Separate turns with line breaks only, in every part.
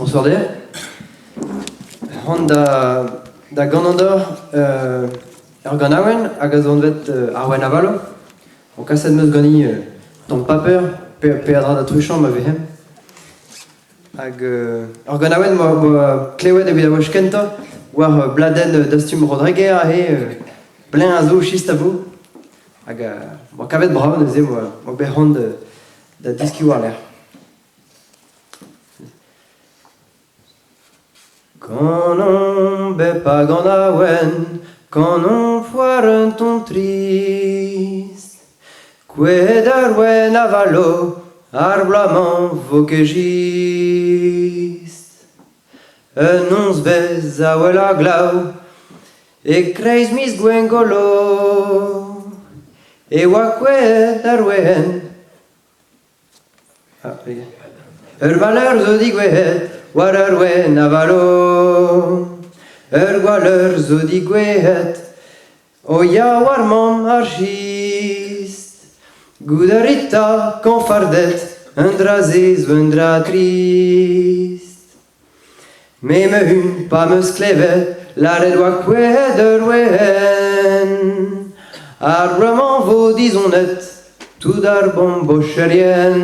Bonsoir der. Hon da ganandor ur gant awen hag a zo vet arwen avalo. O kaset meus gani ton paper pe a dra da truchant ma vehem. Hag ur gant awen mo klewet evit a wech kenta war bladen d'astum Rodriguez a plein a zo chist a vo. Hag mo kavet brav neuze mo bet hon da diski war l'air. Quand on bet pas gant awen, quand on foire ton triste, kouet ar wen avalo, ar blaman vo ket jist. Un onz vez a wel a glav, e kreiz mis gwengolo, e oa kouet ar wen. Ur valer zo digouet, war ar wen avalo. Ur gwaler zo digouet, o ya war mam ar chist. Goudarita kan fardet, un dra zez un dra trist. Me me hun pa meus klevet, la red oa kouet ur wen. Ar braman vo dizonet, tout ar bombocherien.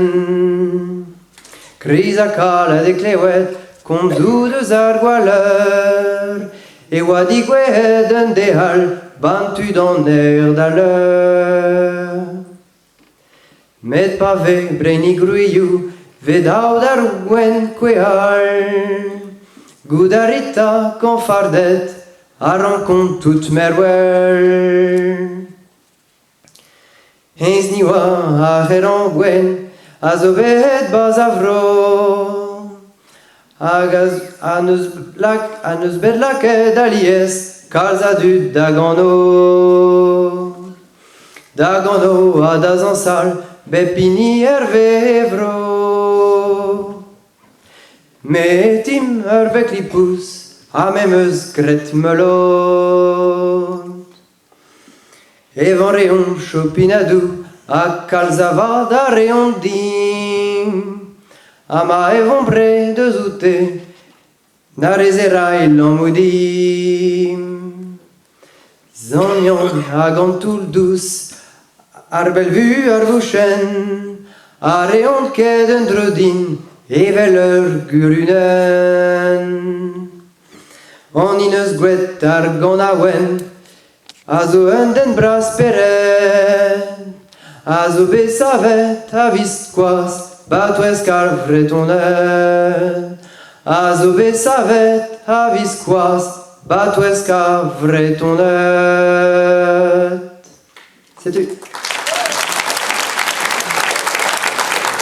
Kriz a kalet e klewet, komzou deus ar gwaler, e oa digouet un dehal, bantu d'an eur da l'eur. Met pa ve breni gruiou, ve daou d'ar gwen kweal. Goudarita kan fardet, a rankont tout merwel. Heinz ni oa a c'her an gwen, a zo bet baz a vro. Hag a neus bet laket alies, kalz a dud da gano. Da gano a da zansal, bet pini vro. Metim ur vek lipous, a mem eus gret melon. Evan reon chopinadou, a kalz a vad a reon dim. A ma evon bre deus oute, na rezera il an moudim. Zanian a gant tout dous, ar bel vu ar vouchen, a reon ket un drodin, evel ur gurunen. An ines gwet ar gant awen, a zo un den bras peren. A zo bet savet a vist koaz, batouesk ar vretonet. A zo bet savet a vist koaz, batouesk ar vretonet. C'est tout.